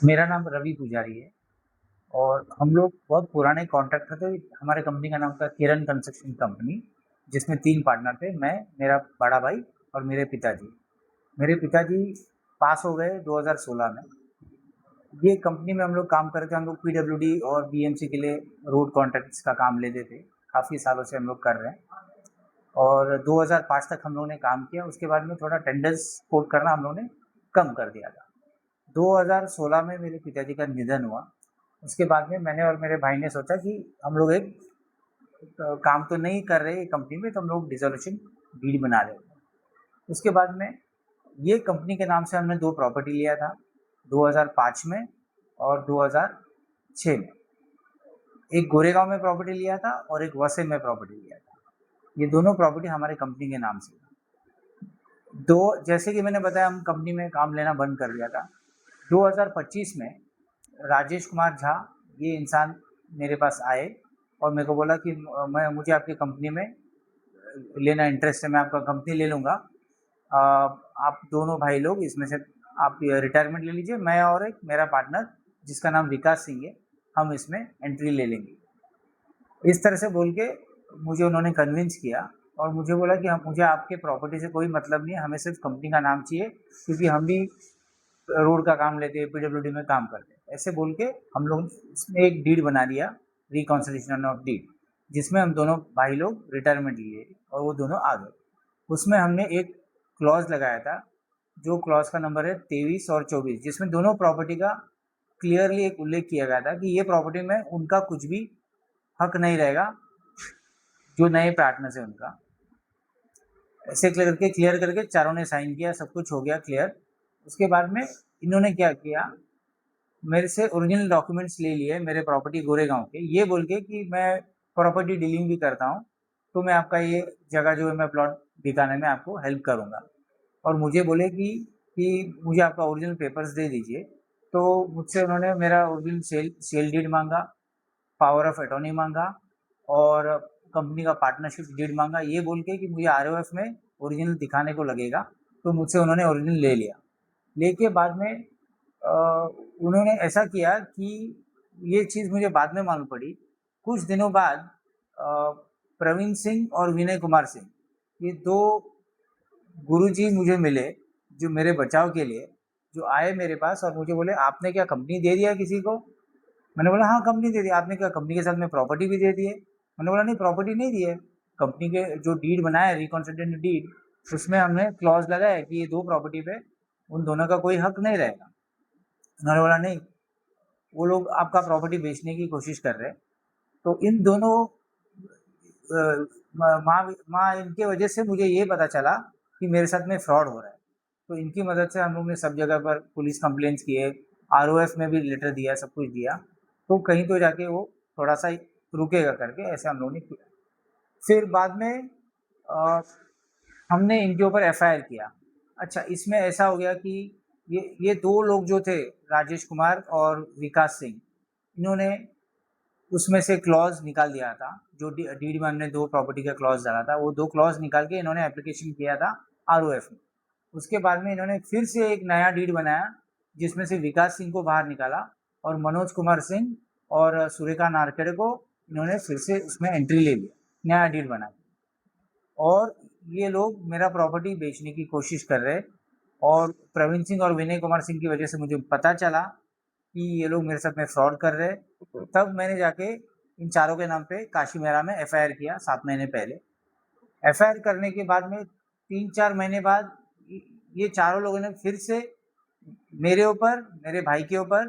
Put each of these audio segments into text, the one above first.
मेरा नाम रवि पुजारी है और हम लोग बहुत पुराने कॉन्ट्रैक्टर थे। हमारे कंपनी का नाम था किरण कंस्ट्रक्शन कंपनी, जिसमें 3 पार्टनर थे, मैं, मेरा बड़ा भाई और मेरे पिताजी। मेरे पिताजी पास हो गए 2016 में। ये कंपनी में हम लोग काम कर रहे थे। हम लोग पीडब्ल्यूडी और बीएमसी के लिए रोड कॉन्ट्रैक्ट्स का काम लेते थे। काफ़ी सालों से हम लोग कर रहे हैं और 2005 तक हम लोगों ने काम किया। उसके बाद में थोड़ा टेंडर्स कोट करना हम लोगों ने कम कर दिया था। 2016 में मेरे पिताजी का निधन हुआ। उसके बाद में मैंने और मेरे भाई ने सोचा कि हम लोग एक काम तो नहीं कर रहे कंपनी में, तो हम लोग डिसोल्यूशन डीड बना रहे हैं। उसके बाद में ये कंपनी के नाम से हमने 2 प्रॉपर्टी लिया था, 2005 में और 2006 में। एक गोरेगांव में प्रॉपर्टी लिया था और एक वसई में प्रॉपर्टी लिया था। ये दोनों प्रॉपर्टी हमारे कंपनी के नाम से। दो जैसे कि मैंने बताया, हम कंपनी में काम लेना बंद कर दिया था। 2025 में राजेश कुमार झा, ये इंसान मेरे पास आए और मेरे को बोला कि मुझे आपकी कंपनी में लेना इंटरेस्ट है, मैं आपका कंपनी ले लूँगा। आप दोनों भाई लोग इसमें से आप रिटायरमेंट ले लीजिए, मैं और एक मेरा पार्टनर जिसका नाम विकास सिंह है, हम इसमें एंट्री ले लेंगे। इस तरह से बोल के मुझे उन्होंने कन्विंस किया और मुझे बोला कि मुझे आपके प्रॉपर्टी से कोई मतलब नहीं है, हमें सिर्फ कंपनी का नाम चाहिए, क्योंकि हम भी रोड का काम लेते हैं, पीडब्ल्यूडी में काम करते हैं। ऐसे बोल के हम लोग इसमें एक डीड बना दिया, रिकॉन्सिलिएशन ऑफ डीड, जिसमें हम दोनों भाई लोग रिटायरमेंट लिए और वो दोनों आ गए। उसमें हमने एक क्लॉज लगाया था, जो क्लॉज का नंबर है 23 और 24, जिसमें दोनों प्रॉपर्टी का क्लियरली एक उल्लेख किया गया था कि ये प्रॉपर्टी में उनका कुछ भी हक नहीं रहेगा, जो नए पार्टनर्स है उनका। ऐसे क्लियर करके चारों ने साइन किया, सब कुछ हो गया क्लियर। उसके बाद में इन्होंने क्या किया, मेरे से ओरिजिनल डॉक्यूमेंट्स ले लिए मेरे प्रॉपर्टी गोरेगांव के, ये बोल के कि मैं प्रॉपर्टी डीलिंग भी करता हूँ, तो मैं आपका ये जगह जो है मैं प्लॉट दिखाने में आपको हेल्प करूँगा। और मुझे बोले कि मुझे आपका ओरिजिनल पेपर्स दे दीजिए। तो मुझसे उन्होंने मेरा ओरिजिनल सेल डीड मांगा, पावर ऑफ अटॉर्नी मांगा और कंपनी का पार्टनरशिप डीड मांगा, ये बोल के कि मुझे आरओएफ में ओरिजिनल दिखाने को लगेगा। तो मुझसे उन्होंने ओरिजिनल ले लिया। लेके बाद में उन्होंने ऐसा किया कि ये चीज़ मुझे बाद में मालूम पड़ी। कुछ दिनों बाद प्रवीण सिंह और विनय कुमार सिंह, ये 2 गुरुजी मुझे मिले, जो मेरे बचाव के लिए, जो आए मेरे पास और मुझे बोले, आपने क्या कंपनी दे दिया किसी को? मैंने बोला, हाँ कंपनी दे दी। आपने क्या कंपनी के साथ में प्रॉपर्टी भी दे दी है? मैंने बोला, नहीं प्रॉपर्टी नहीं दी है, कंपनी के जो डीड बनाया है रिकॉन्सिलिएशन डीड, उसमें हमने क्लॉज लगाया है कि ये 2 प्रॉपर्टी पे उन दोनों का कोई हक नहीं रहेगा। उन्होंने बोला, नहीं, वो लोग आपका प्रॉपर्टी बेचने की कोशिश कर रहे हैं। तो इन दोनों माँ इनके वजह से मुझे ये पता चला कि मेरे साथ में फ्रॉड हो रहा है। तो इनकी मदद से हम लोग ने सब जगह पर पुलिस कंप्लेंट्स किए, आरओएफ में भी लेटर दिया, सब कुछ दिया, तो कहीं तो जाके वो थोड़ा सा रुकेगा करके ऐसे हम लोगों ने किया। फिर बाद में हमने इनके ऊपर एफआईआर किया। अच्छा, इसमें ऐसा हो गया कि ये 2 लोग जो थे, राजेश कुमार और विकास सिंह, इन्होंने उसमें से क्लॉज निकाल दिया था, जो डीड में हमने 2 प्रॉपर्टी का क्लॉज डाला था, वो 2 क्लॉज निकाल के इन्होंने एप्लीकेशन किया था आरओएफ में। उसके बाद में इन्होंने फिर से एक नया डीड बनाया, जिसमें से विकास सिंह को बाहर निकाला और मनोज कुमार सिंह और सुरेखा नारखेड़े को इन्होंने फिर से उसमें एंट्री ले लिया, नया डीड बना के। और ये लोग मेरा प्रॉपर्टी बेचने की कोशिश कर रहे। और प्रवीण सिंह और विनय कुमार सिंह की वजह से मुझे पता चला कि ये लोग मेरे साथ में फ्रॉड कर रहे हैं। तब मैंने जाके इन चारों के नाम पे काशी मेरा में एफआईआर किया 7 महीने पहले। एफआईआर करने के बाद में 3-4 महीने बाद ये चारों लोगों ने फिर से मेरे ऊपर, मेरे भाई के ऊपर,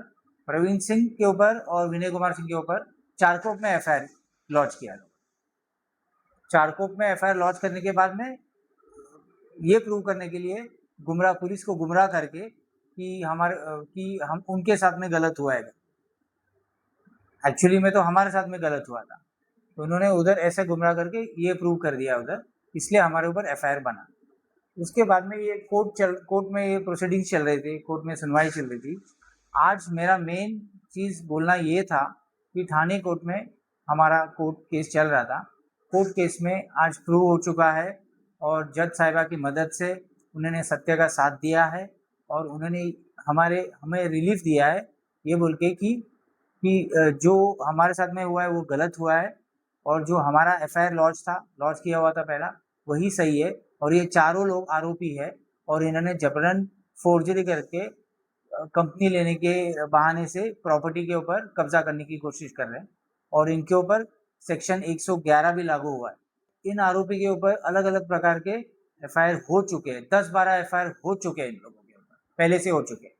प्रवीण सिंह के ऊपर और विनय कुमार सिंह के ऊपर चारकोप में एफआईआर लॉन्च किया। चारकोप में एफआईआर लॉन्च करने के बाद में ये प्रूव करने के लिए पुलिस को गुमराह करके कि हम उनके साथ में गलत हुआ है। एक्चुअली में तो हमारे साथ में गलत हुआ था, तो उन्होंने उधर ऐसे गुमराह करके ये प्रूव कर दिया उधर, इसलिए हमारे ऊपर एफआईआर बना। उसके बाद में ये कोर्ट में ये प्रोसीडिंग्स चल रहे थे, कोर्ट में सुनवाई चल रही थी। आज मेरा मेन चीज़ बोलना ये था कि थाने कोर्ट में हमारा कोर्ट केस चल रहा था। कोर्ट केस में आज प्रूव हो चुका है और जज साहिबा की मदद से उन्होंने सत्य का साथ दिया है और उन्होंने हमें रिलीफ दिया है ये बोल के कि जो हमारे साथ में हुआ है वो गलत हुआ है और जो हमारा एफआईआर लॉन्च किया हुआ था पहला, वही सही है और ये चारों लोग आरोपी है और इन्होंने जबरन फोर्जरी करके कंपनी लेने के बहाने से प्रॉपर्टी के ऊपर कब्जा करने की कोशिश कर रहे हैं और इनके ऊपर सेक्शन 111 भी लागू हुआ है। इन आरोपी के ऊपर अलग-अलग प्रकार के एफआईआर हो चुके हैं, 10-12 एफआईआर हो चुके हैं इन लोगों के ऊपर, पहले से हो चुके हैं।